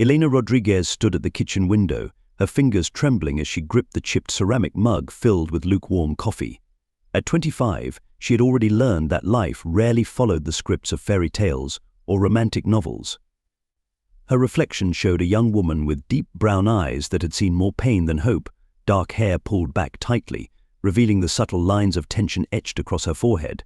Elena Rodriguez stood at the kitchen window, her fingers trembling as she gripped the chipped ceramic mug filled with lukewarm coffee. At 25, she had already learned that life rarely followed the scripts of fairy tales or romantic novels. Her reflection showed a young woman with deep brown eyes that had seen more pain than hope, dark hair pulled back tightly, revealing the subtle lines of tension etched across her forehead.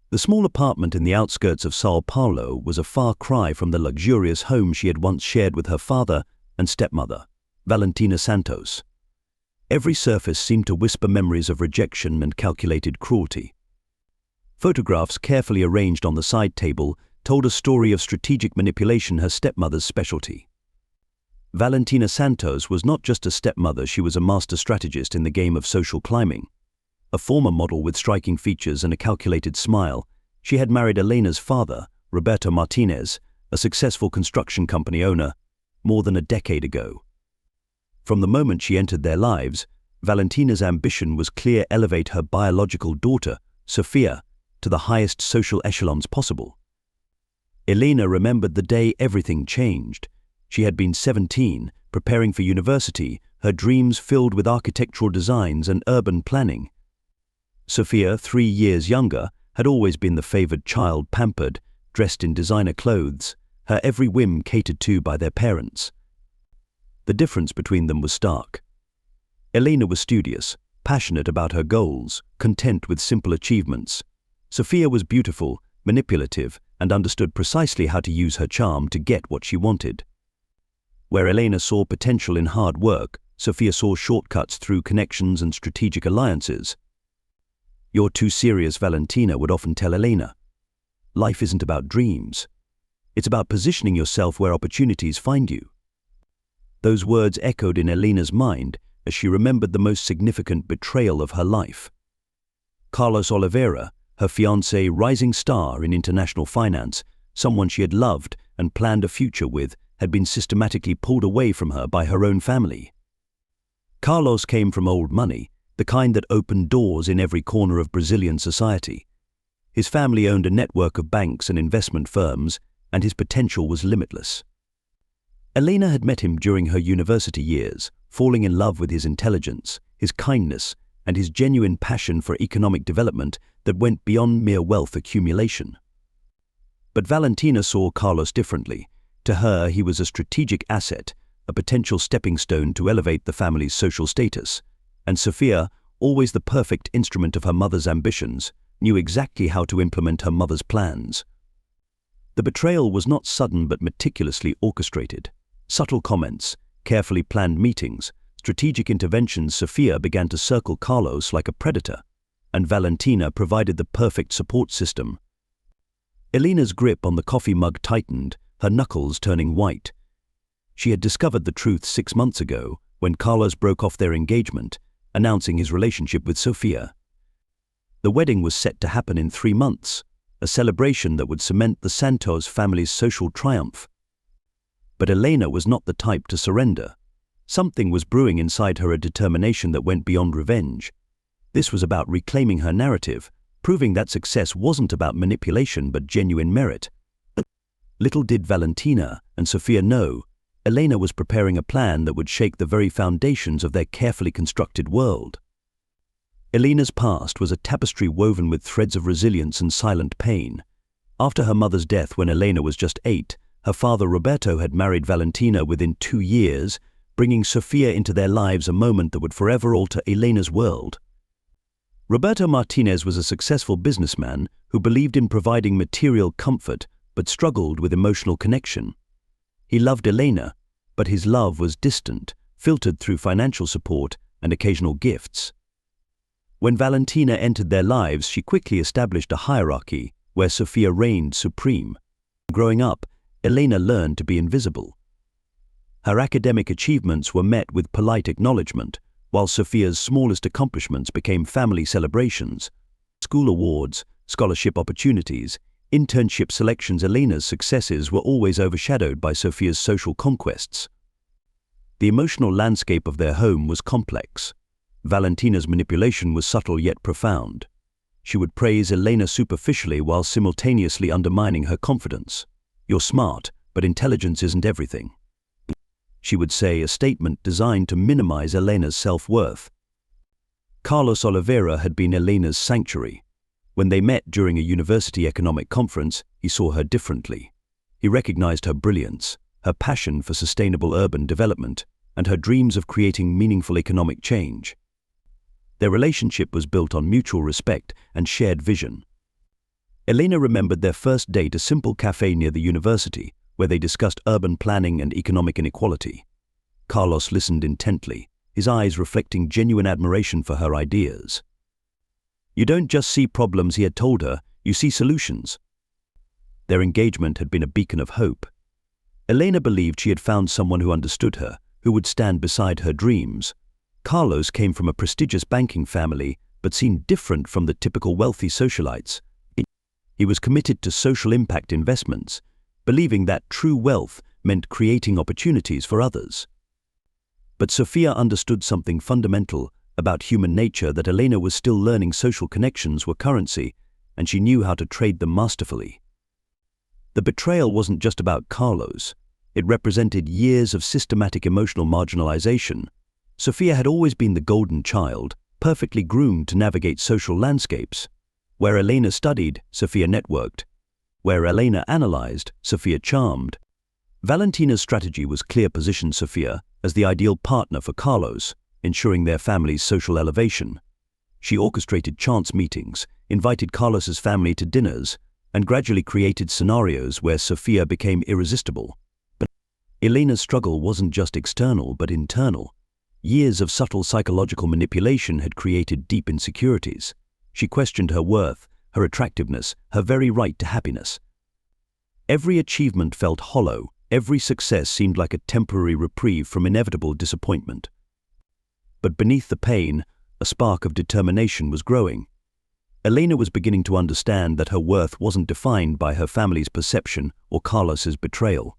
The small apartment in the outskirts of Sao Paulo was a far cry from the luxurious home she had once shared with her father and stepmother, Valentina Santos. Every surface seemed to whisper memories of rejection and calculated cruelty. Photographs carefully arranged on the side table told a story of strategic manipulation, her stepmother's specialty. Valentina Santos was not just a stepmother, she was a master strategist in the game of social climbing. A former model with striking features and a calculated smile, she had married Elena's father, Roberto Martinez, a successful construction company owner, more than a decade ago. From the moment she entered their lives, Valentina's ambition was clear: elevate her biological daughter, Sofia, to the highest social echelons possible. Elena remembered the day everything changed. She had been 17, preparing for university, her dreams filled with architectural designs and urban planning. Sofia, 3 years younger, had always been the favored child, pampered, dressed in designer clothes, her every whim catered to by their parents. The difference between them was stark. Elena was studious, passionate about her goals, content with simple achievements. Sofia was beautiful, manipulative, and understood precisely how to use her charm to get what she wanted. Where Elena saw potential in hard work, Sofia saw shortcuts through connections and strategic alliances. "You're too serious," Valentina would often tell Elena. "Life isn't about dreams. It's about positioning yourself where opportunities find you." Those words echoed in Elena's mind as she remembered the most significant betrayal of her life. Carlos Oliveira, her fiancé, rising star in international finance, someone she had loved and planned a future with, had been systematically pulled away from her by her own family. Carlos came from old money, the kind that opened doors in every corner of Brazilian society. His family owned a network of banks and investment firms, and his potential was limitless. Elena had met him during her university years, falling in love with his intelligence, his kindness, and his genuine passion for economic development that went beyond mere wealth accumulation. But Valentina saw Carlos differently. To her, he was a strategic asset, a potential stepping stone to elevate the family's social status. And Sofia, always the perfect instrument of her mother's ambitions, knew exactly how to implement her mother's plans. The betrayal was not sudden but meticulously orchestrated. Subtle comments, carefully planned meetings, strategic interventions. Sofia began to circle Carlos like a predator, and Valentina provided the perfect support system. Elena's grip on the coffee mug tightened, her knuckles turning white. She had discovered the truth 6 months ago, when Carlos broke off their engagement, announcing his relationship with Sofia. The wedding was set to happen in 3 months, a celebration that would cement the Santos family's social triumph. But Elena was not the type to surrender. Something was brewing inside her, a determination that went beyond revenge. This was about reclaiming her narrative, proving that success wasn't about manipulation but genuine merit. Little did Valentina and Sofia know, Elena was preparing a plan that would shake the very foundations of their carefully constructed world. Elena's past was a tapestry woven with threads of resilience and silent pain. After her mother's death when Elena was just 8, her father Roberto had married Valentina within 2 years, bringing Sofia into their lives, a moment that would forever alter Elena's world. Roberto Martinez was a successful businessman who believed in providing material comfort but struggled with emotional connection. He loved Elena, but his love was distant, filtered through financial support and occasional gifts. When Valentina entered their lives, she quickly established a hierarchy where Sofia reigned supreme. Growing up, Elena learned to be invisible. Her academic achievements were met with polite acknowledgement, while Sofia's smallest accomplishments became family celebrations. School awards, scholarship opportunities, internship selections. Elena's successes were always overshadowed by Sofia's social conquests. The emotional landscape of their home was complex. Valentina's manipulation was subtle yet profound. She would praise Elena superficially while simultaneously undermining her confidence. "You're smart, but intelligence isn't everything. She would say, a statement designed to minimize Elena's self-worth. Carlos Oliveira had been Elena's sanctuary. When they met during a university economic conference, he saw her differently. He recognized her brilliance, her passion for sustainable urban development, and her dreams of creating meaningful economic change. Their relationship was built on mutual respect and shared vision. Elena remembered their first date, a simple cafe near the university, where they discussed urban planning and economic inequality. Carlos listened intently, his eyes reflecting genuine admiration for her ideas. "You don't just see problems," he had told her, "you see solutions." Their engagement had been a beacon of hope. Elena believed she had found someone who understood her, who would stand beside her dreams. Carlos came from a prestigious banking family, but seemed different from the typical wealthy socialites. He was committed to social impact investments, believing that true wealth meant creating opportunities for others. But Sophia understood something fundamental about human nature, that Elena was still learning. Social connections were currency, and she knew how to trade them masterfully. The betrayal wasn't just about Carlos. It represented years of systematic emotional marginalization. Sophia had always been the golden child, perfectly groomed to navigate social landscapes. Where Elena studied, Sophia networked. Where Elena analyzed, Sophia charmed. Valentina's strategy was clear: position Sophia as the ideal partner for Carlos, ensuring their family's social elevation. She orchestrated chance meetings, invited Carlos's family to dinners, and gradually created scenarios where Sophia became irresistible. But Elena's struggle wasn't just external but internal. Years of subtle psychological manipulation had created deep insecurities. She questioned her worth, her attractiveness, her very right to happiness. Every achievement felt hollow. Every success seemed like a temporary reprieve from inevitable disappointment. But beneath the pain, a spark of determination was growing. Elena was beginning to understand that her worth wasn't defined by her family's perception or Carlos's betrayal.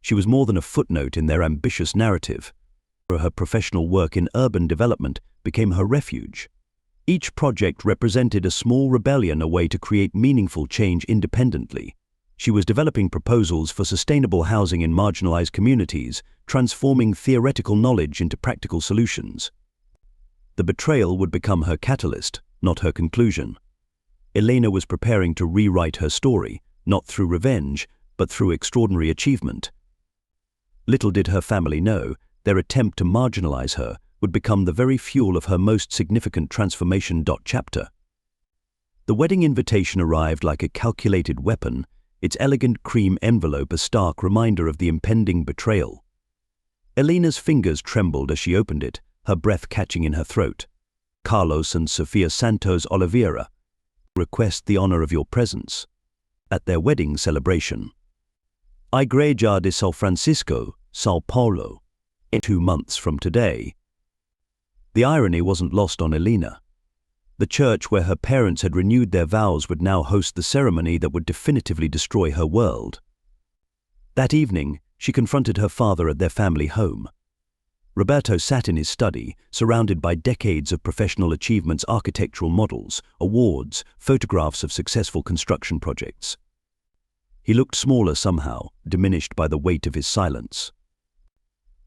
She was more than a footnote in their ambitious narrative. Her professional work in urban development became her refuge. Each project represented a small rebellion, a way to create meaningful change independently. She was developing proposals for sustainable housing in marginalized communities, transforming theoretical knowledge into practical solutions. The betrayal would become her catalyst, not her conclusion. Elena was preparing to rewrite her story, not through revenge, but through extraordinary achievement. Little did her family know, their attempt to marginalize her would become the very fuel of her most significant transformation. Chapter. The wedding invitation arrived like a calculated weapon, its elegant cream envelope a stark reminder of the impending betrayal. Elena's fingers trembled as she opened it, her breath catching in her throat. "Carlos and Sofia Santos Oliveira request the honor of your presence at their wedding celebration. Igreja de São Francisco, São Paulo, in 2 months from today." The irony wasn't lost on Elena. The church where her parents had renewed their vows would now host the ceremony that would definitively destroy her world. That evening, she confronted her father at their family home. Roberto sat in his study, surrounded by decades of professional achievements, architectural models, awards, photographs of successful construction projects. He looked smaller somehow, diminished by the weight of his silence.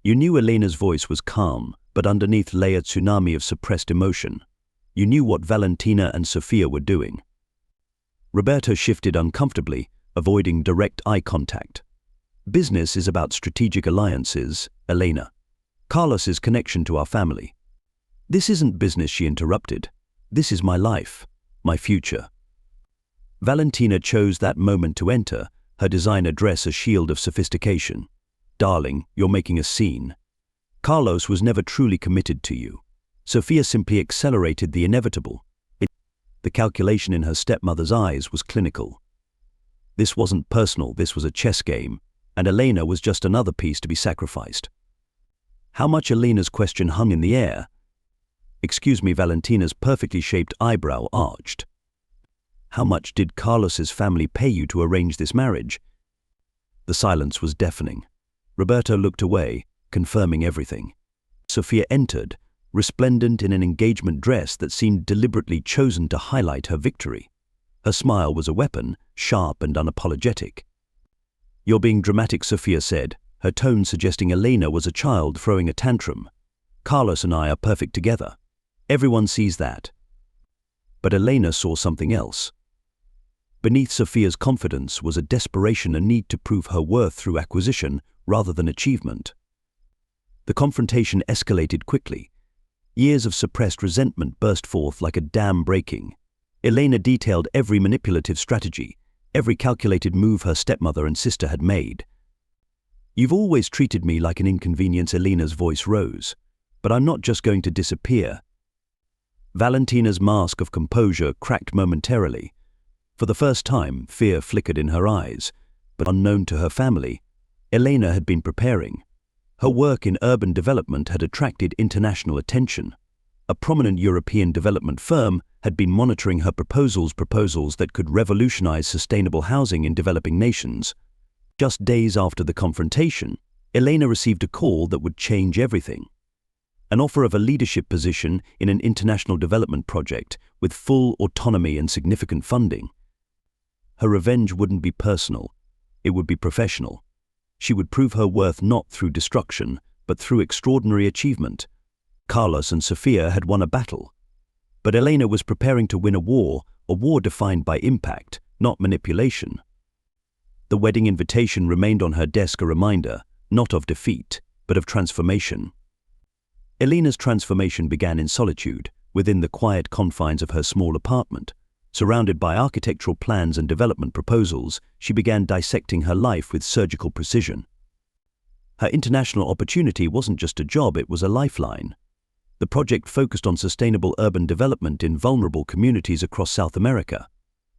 You knew Elena's voice was calm, but underneath lay a tsunami of suppressed emotion. You knew what Valentina and Sophia were doing. Roberto shifted uncomfortably, avoiding direct eye contact. "Business is about strategic alliances, Elena. Carlos's connection to our family." "This isn't business," she interrupted. "This is my life, my future." Valentina chose that moment to enter, her designer dress a shield of sophistication. "Darling, you're making a scene. Carlos was never truly committed to you. Sophia simply accelerated the inevitable." The calculation in her stepmother's eyes was clinical. This wasn't personal, this was a chess game, and Elena was just another piece to be sacrificed. How much? Elena's question hung in the air. "Excuse me," Valentina's perfectly shaped eyebrow arched. "How much did Carlos's family pay you to arrange this marriage?" The silence was deafening. Roberto looked away, confirming everything. Sophia entered, resplendent in an engagement dress that seemed deliberately chosen to highlight her victory. Her smile was a weapon, sharp and unapologetic. "You're being dramatic," Sophia said, her tone suggesting Elena was a child throwing a tantrum. "Carlos and I are perfect together. Everyone sees that." But Elena saw something else. Beneath Sophia's confidence was a desperation, a need to prove her worth through acquisition rather than achievement. The confrontation escalated quickly. Years of suppressed resentment burst forth like a dam breaking. Elena detailed every manipulative strategy, every calculated move her stepmother and sister had made. "You've always treated me like an inconvenience," Elena's voice rose. "But I'm not just going to disappear." Valentina's mask of composure cracked momentarily. For the first time, fear flickered in her eyes, but unknown to her family, Elena had been preparing. Her work in urban development had attracted international attention. A prominent European development firm had been monitoring her proposals that could revolutionize sustainable housing in developing nations. Just days after the confrontation, Elena received a call that would change everything. An offer of a leadership position in an international development project with full autonomy and significant funding. Her revenge wouldn't be personal, it would be professional. She would prove her worth not through destruction, but through extraordinary achievement. Carlos and Sophia had won a battle. But Elena was preparing to win a war defined by impact, not manipulation. The wedding invitation remained on her desk, a reminder, not of defeat, but of transformation. Elena's transformation began in solitude, within the quiet confines of her small apartment. Surrounded by architectural plans and development proposals, she began dissecting her life with surgical precision. Her international opportunity wasn't just a job, it was a lifeline. The project focused on sustainable urban development in vulnerable communities across South America.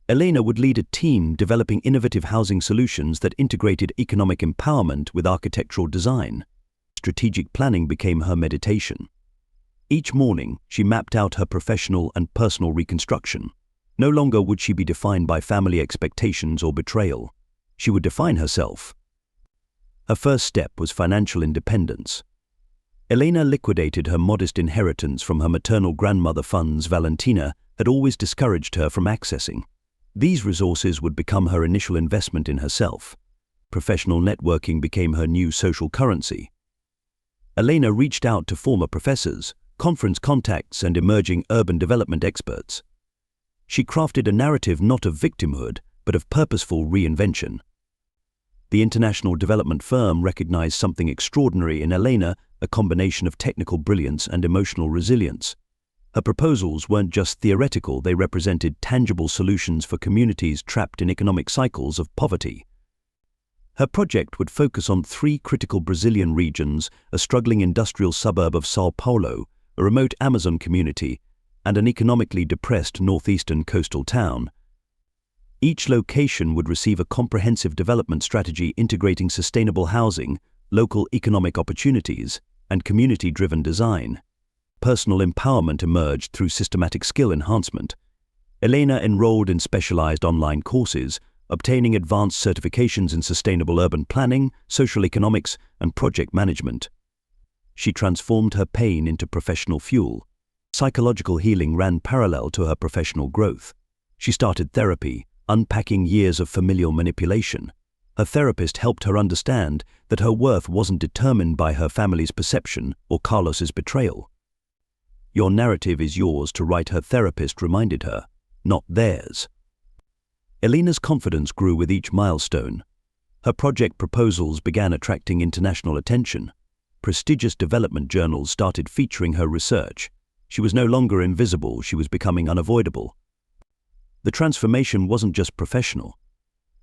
Elena would lead a team developing innovative housing solutions that integrated economic empowerment with architectural design. Strategic planning became her meditation. Each morning, she mapped out her professional and personal reconstruction. No longer would she be defined by family expectations or betrayal. She would define herself. Her first step was financial independence. Elena liquidated her modest inheritance from her maternal grandmother funds Valentina had always discouraged her from accessing. These resources would become her initial investment in herself. Professional networking became her new social currency. Elena reached out to former professors, conference contacts, and emerging urban development experts. She crafted a narrative not of victimhood, but of purposeful reinvention. The international development firm recognized something extraordinary in Elena, a combination of technical brilliance and emotional resilience. Her proposals weren't just theoretical, they represented tangible solutions for communities trapped in economic cycles of poverty. Her project would focus on 3 critical Brazilian regions: a struggling industrial suburb of São Paulo, a remote Amazon community, and an economically depressed northeastern coastal town. Each location would receive a comprehensive development strategy integrating sustainable housing, local economic opportunities, and community-driven design. Personal empowerment emerged through systematic skill enhancement. Elena enrolled in specialized online courses, obtaining advanced certifications in sustainable urban planning, social economics, and project management. She transformed her pain into professional fuel. Psychological healing ran parallel to her professional growth. She started therapy, unpacking years of familial manipulation. Her therapist helped her understand that her worth wasn't determined by her family's perception or Carlos's betrayal. "Your narrative is yours to write," her therapist reminded her, "not theirs." Elena's confidence grew with each milestone. Her project proposals began attracting international attention. Prestigious development journals started featuring her research. She was no longer invisible, she was becoming unavoidable. The transformation wasn't just professional.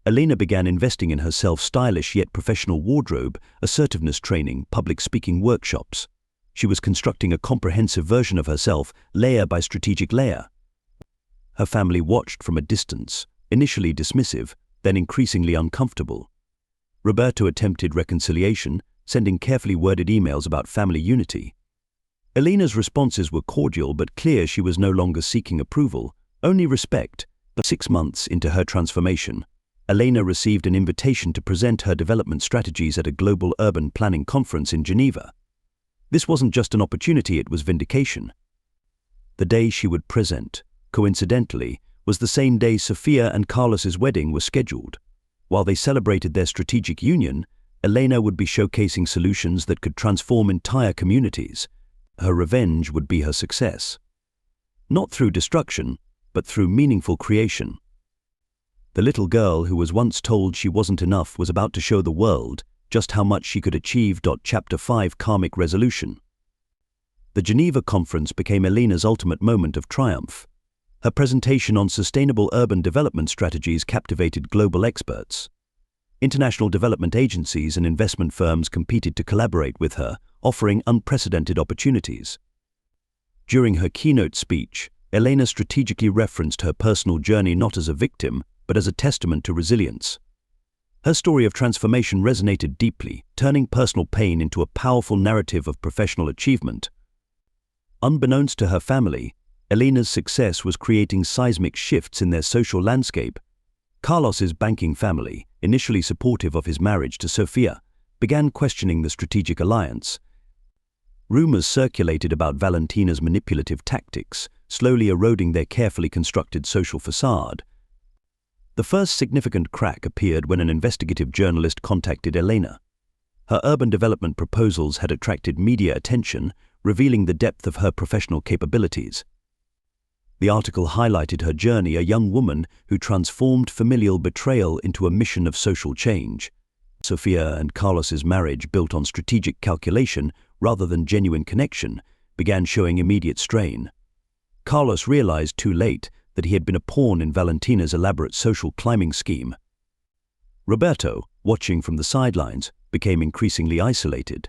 Elena began investing in herself: stylish yet professional wardrobe, assertiveness training, public speaking workshops. She was constructing a comprehensive version of herself, layer by strategic layer. Her family watched from a distance, initially dismissive, then increasingly uncomfortable. Roberto attempted reconciliation, sending carefully worded emails about family unity. Elena's responses were cordial but clear. She was no longer seeking approval, only respect. But 6 months into her transformation, Elena received an invitation to present her development strategies at a global urban planning conference in Geneva. This wasn't just an opportunity, it was vindication. The day she would present, coincidentally, was the same day Sophia and Carlos's wedding was scheduled. While they celebrated their strategic union, Elena would be showcasing solutions that could transform entire communities. Her revenge would be her success. Not through destruction, but through meaningful creation. The little girl who was once told she wasn't enough was about to show the world just how much she could achieve. Chapter 5: Karmic Resolution. The Geneva Conference became Elena's ultimate moment of triumph. Her presentation on sustainable urban development strategies captivated global experts. International development agencies and investment firms competed to collaborate with her, offering unprecedented opportunities. During her keynote speech, Elena strategically referenced her personal journey not as a victim, but as a testament to resilience. Her story of transformation resonated deeply, turning personal pain into a powerful narrative of professional achievement. Unbeknownst to her family, Elena's success was creating seismic shifts in their social landscape. Carlos's banking family, initially supportive of his marriage to Sofia, began questioning the strategic alliance. Rumors circulated about Valentina's manipulative tactics, slowly eroding their carefully constructed social facade. The first significant crack appeared when an investigative journalist contacted Elena. Her urban development proposals had attracted media attention, revealing the depth of her professional capabilities. The article highlighted her journey, a young woman who transformed familial betrayal into a mission of social change. Sofia and Carlos's marriage, built on strategic calculation rather than genuine connection, began showing immediate strain. Carlos realized too late that he had been a pawn in Valentina's elaborate social climbing scheme. Roberto, watching from the sidelines, became increasingly isolated.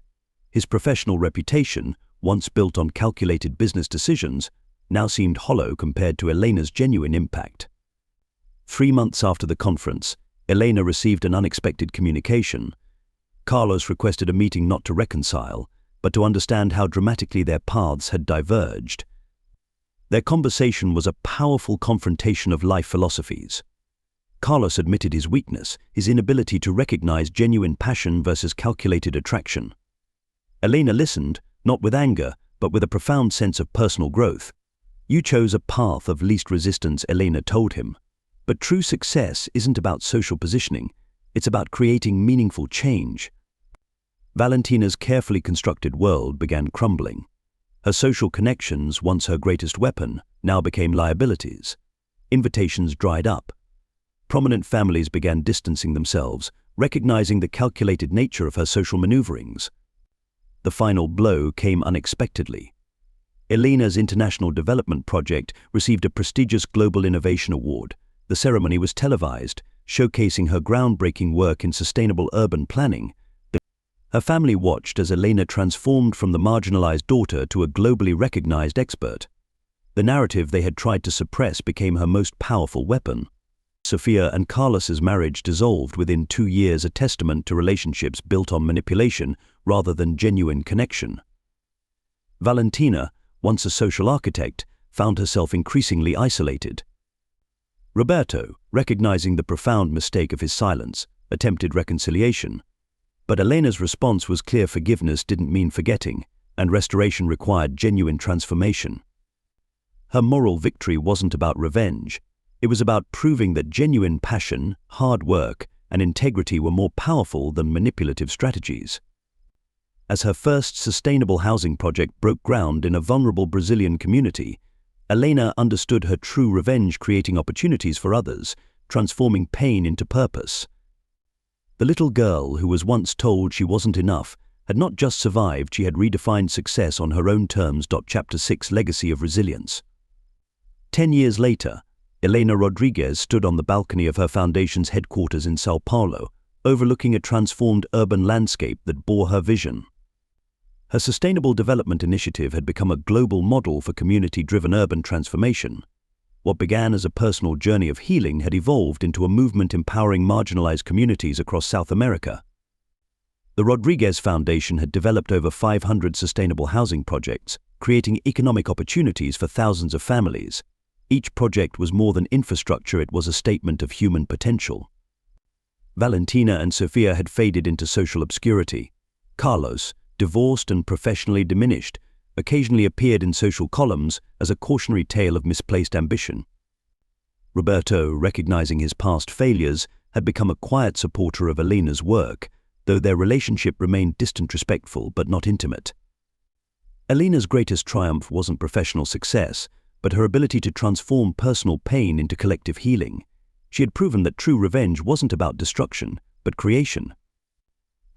His professional reputation, once built on calculated business decisions, now seemed hollow compared to Elena's genuine impact. 3 months after the conference, Elena received an unexpected communication. Carlos requested a meeting not to reconcile, but to understand how dramatically their paths had diverged. Their conversation was a powerful confrontation of life philosophies. Carlos admitted his weakness, his inability to recognize genuine passion versus calculated attraction. Elena listened, not with anger, but with a profound sense of personal growth. "You chose a path of least resistance," Elena told him. "But true success isn't about social positioning, it's about creating meaningful change." Valentina's carefully constructed world began crumbling. Her social connections, once her greatest weapon, now became liabilities. Invitations dried up. Prominent families began distancing themselves, recognizing the calculated nature of her social maneuverings. The final blow came unexpectedly. Elena's international development project received a prestigious Global Innovation Award. The ceremony was televised, showcasing her groundbreaking work in sustainable urban planning. Her family watched as Elena transformed from the marginalized daughter to a globally recognized expert. The narrative they had tried to suppress became her most powerful weapon. Sofia and Carlos's marriage dissolved within 2 years, a testament to relationships built on manipulation rather than genuine connection. Valentina, once a social architect, found herself increasingly isolated. Roberto, recognizing the profound mistake of his silence, attempted reconciliation. But Elena's response was clear: forgiveness didn't mean forgetting, and restoration required genuine transformation. Her moral victory wasn't about revenge. It was about proving that genuine passion, hard work, and integrity were more powerful than manipulative strategies. As her first sustainable housing project broke ground in a vulnerable Brazilian community, Elena understood her true revenge, creating opportunities for others, transforming pain into purpose. The little girl who was once told she wasn't enough had not just survived, she had redefined success on her own terms. Chapter 6: Legacy of Resilience. 10 years later, Elena Rodriguez stood on the balcony of her foundation's headquarters in São Paulo, overlooking a transformed urban landscape that bore her vision. Her sustainable development initiative had become a global model for community-driven urban transformation. What began as a personal journey of healing had evolved into a movement empowering marginalized communities across South America. The Rodriguez Foundation had developed over 500 sustainable housing projects, creating economic opportunities for thousands of families. Each project was more than infrastructure, it was a statement of human potential. Valentina and Sofia had faded into social obscurity. Carlos, divorced and professionally diminished, occasionally appeared in social columns as a cautionary tale of misplaced ambition. Roberto, recognizing his past failures, had become a quiet supporter of Elena's work, though their relationship remained distant, respectful, but not intimate. Elena's greatest triumph wasn't professional success, but her ability to transform personal pain into collective healing. She had proven that true revenge wasn't about destruction, but creation.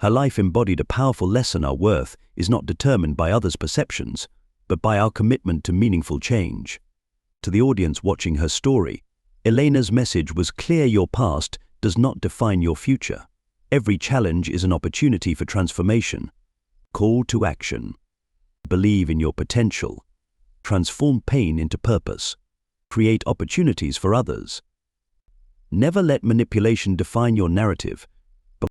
Her life embodied a powerful lesson: our worth is not determined by others' perceptions, but by our commitment to meaningful change. To the audience watching her story, Elena's message was clear: your past does not define your future. Every challenge is an opportunity for transformation. Call to action. Believe in your potential. Transform pain into purpose. Create opportunities for others. Never let manipulation define your narrative.